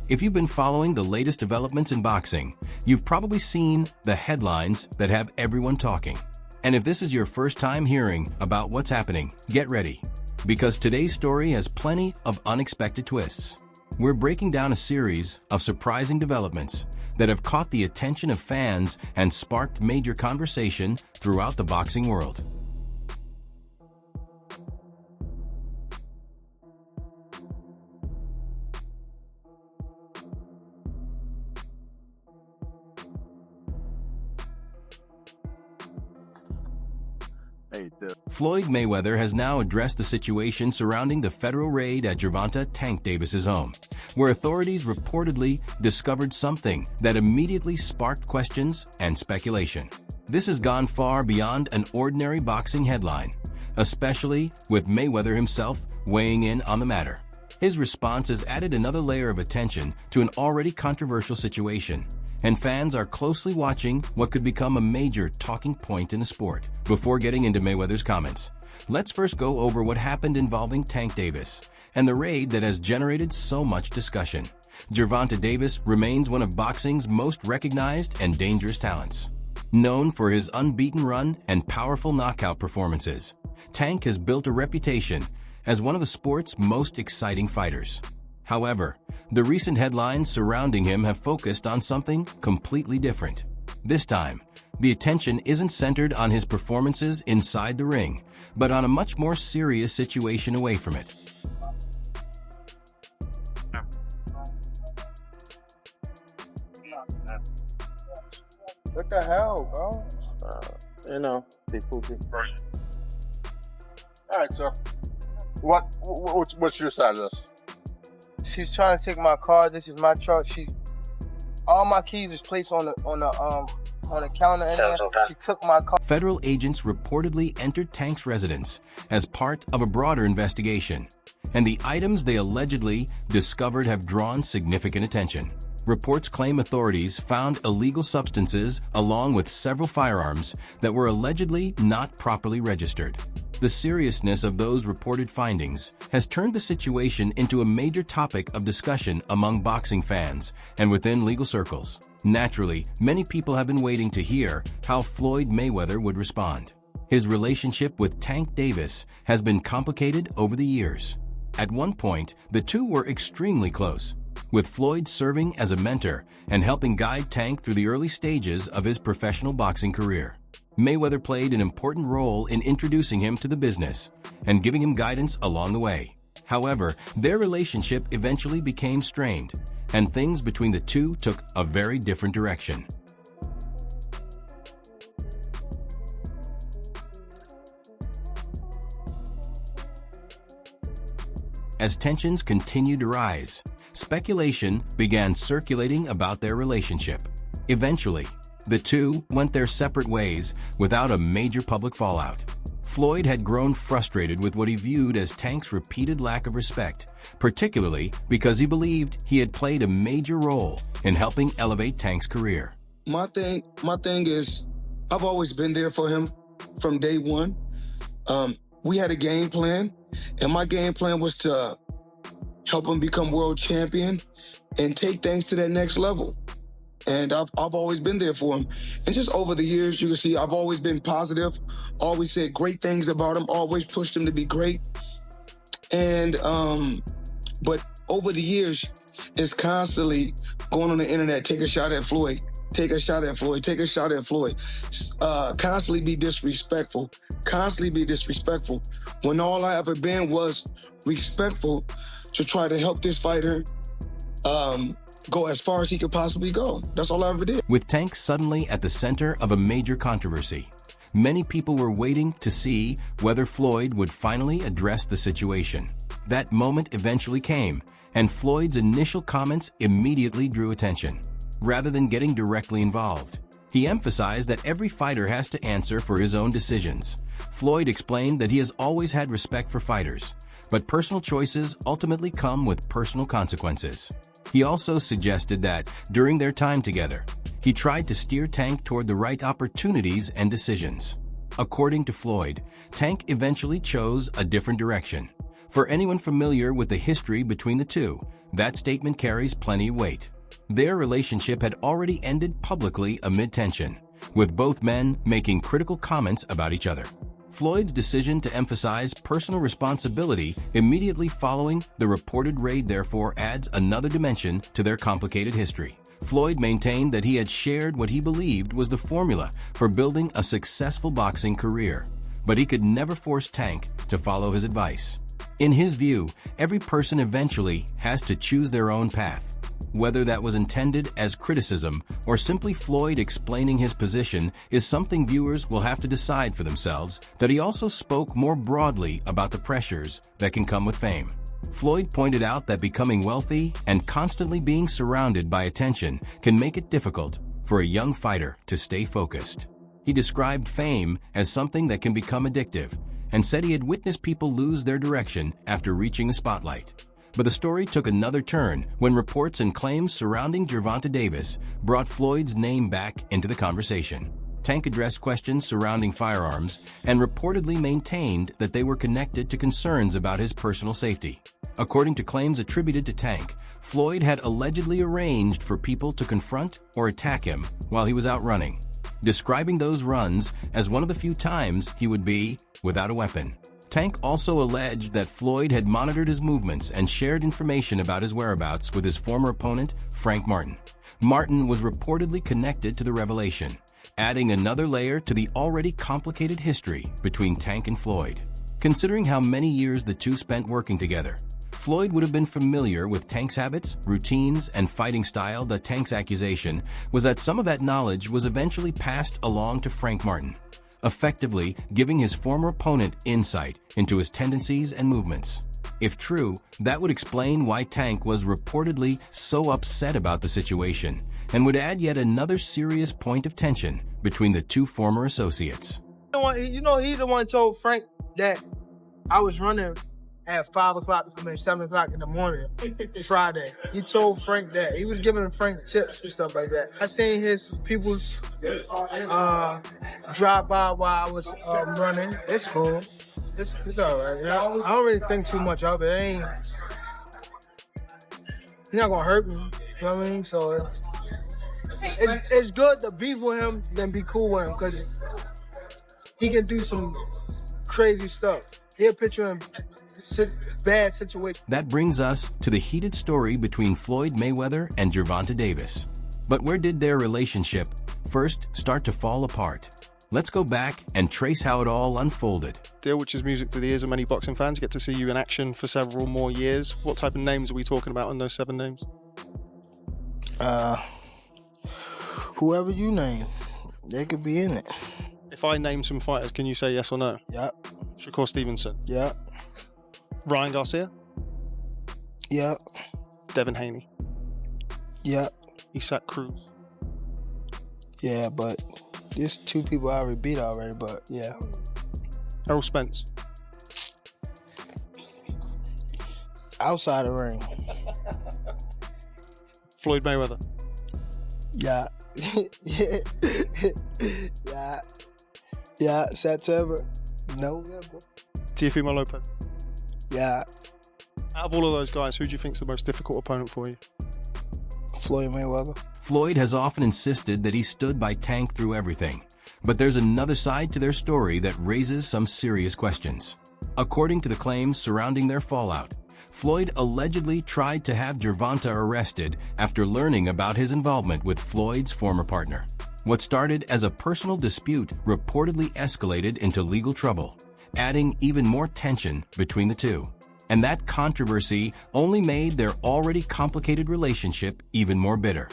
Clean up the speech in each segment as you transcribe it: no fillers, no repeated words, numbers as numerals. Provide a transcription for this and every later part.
If you've been following the latest developments in boxing, you've probably seen the headlines that have everyone talking. And if this is your first time hearing about what's happening, get ready, because today's story has plenty of unexpected twists. We're breaking down a series of surprising developments that have caught the attention of fans and sparked major conversation throughout the boxing world. Floyd Mayweather has now addressed the situation surrounding the federal raid at Gervonta Tank Davis's home, where authorities reportedly discovered something that immediately sparked questions and speculation. This has gone far beyond an ordinary boxing headline, especially with Mayweather himself weighing in on the matter. His response has added another layer of attention to an already controversial situation, and fans are closely watching what could become a major talking point in the sport. Before getting into Mayweather's comments, let's first go over what happened involving Tank Davis and the raid that has generated so much discussion. Gervonta Davis remains one of boxing's most recognized and dangerous talents. Known for his unbeaten run and powerful knockout performances, Tank has built a reputation as one of the sport's most exciting fighters. However, the recent headlines surrounding him have focused on something completely different. This time, the attention isn't centered on his performances inside the ring, but on a much more serious situation away from it. What the hell, bro? People do. All right, sir. What's your side of this? She's trying to take my car. This is my truck. All my keys is placed on the counter in there. She took my car. Federal agents reportedly entered Tank's residence as part of a broader investigation, and the items they allegedly discovered have drawn significant attention. Reports claim authorities found illegal substances along with several firearms that were allegedly not properly registered. The seriousness of those reported findings has turned the situation into a major topic of discussion among boxing fans and within legal circles. Naturally, many people have been waiting to hear how Floyd Mayweather would respond. His relationship with Tank Davis has been complicated over the years. At one point, the two were extremely close, with Floyd serving as a mentor and helping guide Tank through the early stages of his professional boxing career. Mayweather played an important role in introducing him to the business and giving him guidance along the way. However, their relationship eventually became strained, and things between the two took a very different direction. As tensions continued to rise, speculation began circulating about their relationship. Eventually, the two went their separate ways without a major public fallout. Floyd had grown frustrated with what he viewed as Tank's repeated lack of respect, particularly because he believed he had played a major role in helping elevate Tank's career. My thing is, I've always been there for him from day one. We had a game plan, and my game plan was to help him become world champion and take things to that next level. And I've always been there for him. And just over the years, you can see I've always been positive, always said great things about him, always pushed him to be great. And, but over the years, it's constantly going on the internet, take a shot at Floyd, take a shot at Floyd, take a shot at Floyd. Constantly be disrespectful, when all I ever been was respectful to try to help this fighter go as far as he could possibly go. That's all I ever did. With Tank suddenly at the center of a major controversy, many people were waiting to see whether Floyd would finally address the situation. That moment eventually came, and Floyd's initial comments immediately drew attention. Rather than getting directly involved, he emphasized that every fighter has to answer for his own decisions. Floyd explained that he has always had respect for fighters, but personal choices ultimately come with personal consequences. He also suggested that, during their time together, he tried to steer Tank toward the right opportunities and decisions. According to Floyd, Tank eventually chose a different direction, For anyone familiar with the history between the two, that statement carries plenty of weight. Their relationship had already ended publicly amid tension, with both men making critical comments about each other. Floyd's decision to emphasize personal responsibility immediately following the reported raid therefore adds another dimension to their complicated history. Floyd maintained that he had shared what he believed was the formula for building a successful boxing career, but he could never force Tank to follow his advice. In his view, every person eventually has to choose their own path. Whether that was intended as criticism or simply Floyd explaining his position is something viewers will have to decide for themselves. That he also spoke more broadly about the pressures that can come with fame. Floyd pointed out that becoming wealthy and constantly being surrounded by attention can make it difficult for a young fighter to stay focused. He described fame as something that can become addictive and said he had witnessed people lose their direction after reaching the spotlight. But the story took another turn when reports and claims surrounding Gervonta Davis brought Floyd's name back into the conversation. Tank addressed questions surrounding firearms and reportedly maintained that they were connected to concerns about his personal safety. According to claims attributed to Tank, Floyd had allegedly arranged for people to confront or attack him while he was out running, describing those runs as one of the few times he would be without a weapon. Tank also alleged that Floyd had monitored his movements and shared information about his whereabouts with his former opponent, Frank Martin. Martin was reportedly connected to the revelation, adding another layer to the already complicated history between Tank and Floyd. Considering how many years the two spent working together, Floyd would have been familiar with Tank's habits, routines, and fighting style. The Tank's accusation was that some of that knowledge was eventually passed along to Frank Martin, effectively giving his former opponent insight into his tendencies and movements. If true, that would explain why Tank was reportedly so upset about the situation and would add yet another serious point of tension between the two former associates. He the one told Frank that I was running at 7 o'clock in the morning, Friday. He told Frank that. He was giving Frank tips and stuff like that. I seen his people's drive by while I was running. It's cool. It's all right. You know? I don't really think too much of it. He's not gonna hurt me. You know what I mean? So it's good to beef with him than be cool with him, because he can do some crazy stuff. He'll put you in bad situation. That brings us to the heated story between Floyd Mayweather and Gervonta Davis. But where did their relationship first start to fall apart? Let's go back and trace how it all unfolded. Deal, which is music to the ears of many boxing fans. Get to see you in action for several more years. What type of names are we talking about in those 7 names? Whoever you name, they could be in it. If I name some fighters, can you say yes or no? Yep. Shakur Stevenson. Yep. Ryan Garcia. Yep. Devin Haney. Yep. Isaac Cruz. Yeah, but there's 2 people I already beat already, but yeah. Errol Spence. Outside the ring. Floyd Mayweather. Yeah. Yeah. September. November. Teofimo Lopez. Yeah. Out of all of those guys, who do you think is the most difficult opponent for you? Floyd Mayweather. Floyd has often insisted that he stood by Tank through everything, but there's another side to their story that raises some serious questions. According to the claims surrounding their fallout, Floyd allegedly tried to have Gervonta arrested after learning about his involvement with Floyd's former partner. What started as a personal dispute reportedly escalated into legal trouble, adding even more tension between the two. And that controversy only made their already complicated relationship even more bitter.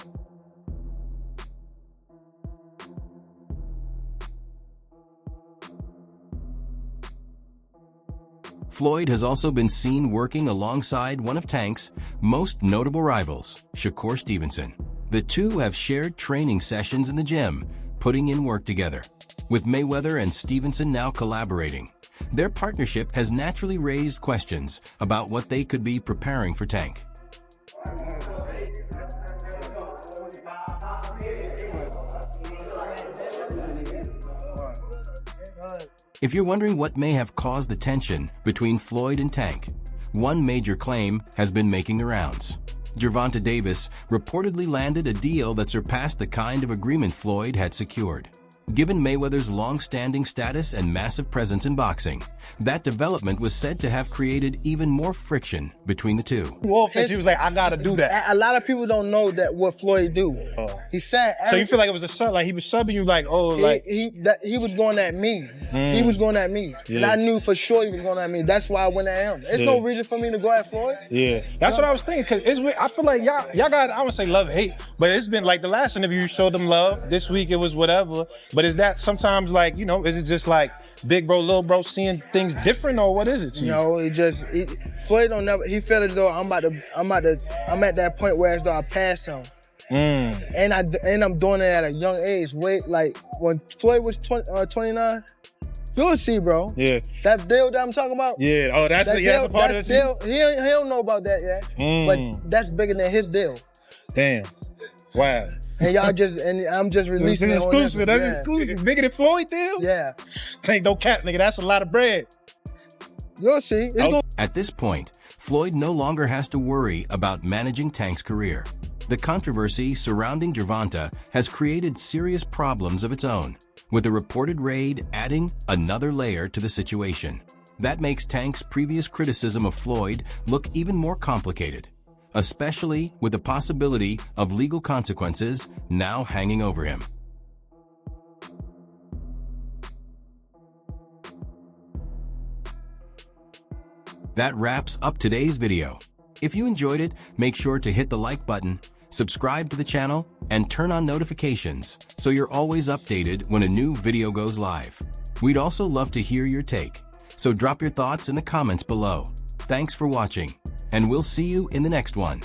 Floyd has also been seen working alongside one of Tank's most notable rivals, Shakur Stevenson. The two have shared training sessions in the gym, putting in work together. With Mayweather and Stevenson now collaborating, their partnership has naturally raised questions about what they could be preparing for Tank. If you're wondering what may have caused the tension between Floyd and Tank, one major claim has been making the rounds. Gervonta Davis reportedly landed a deal that surpassed the kind of agreement Floyd had secured. Given Mayweather's long-standing status and massive presence in boxing, that development was said to have created even more friction between the two. Wolf, that you was like, I gotta do that. A lot of people don't know that what Floyd do. He said. So you feel like it was a sub, like he was subbing you, like, oh, like he was going at me. He was going at me, and I knew for sure he was going at me. That's why I went at him. There's no reason for me to go at Floyd. Yeah, that's what I was thinking. Cause it's weird. I feel like y'all got, I would say love hate, but it's been like the last interview you showed them love. This week it was whatever. But is that sometimes like, you know, is it just like big bro, little bro seeing things different, or what is it to you? No, Floyd don't never. He felt as though I'm at that point where as though I passed him. And I'm doing it at a young age. Wait, like when Floyd was 29, you'll see, bro. Yeah. That deal that I'm talking about. Yeah. Oh, that's a part of the deal. He don't know about that yet. But that's bigger than his deal. Damn. Wow. And I'm just releasing it. Exclusive. That's exclusive. Bigger than Floyd deal? Yeah. Ain't no cap, nigga. That's a lot of bread. You'll see. At this point, Floyd no longer has to worry about managing Tank's career. The controversy surrounding Gervonta has created serious problems of its own, with the reported raid adding another layer to the situation. That makes Tank's previous criticism of Floyd look even more complicated, especially with the possibility of legal consequences now hanging over him. That wraps up today's video. If you enjoyed it, make sure to hit the like button, subscribe to the channel, and turn on notifications so you're always updated when a new video goes live. We'd also love to hear your take, so drop your thoughts in the comments below. Thanks for watching, and we'll see you in the next one.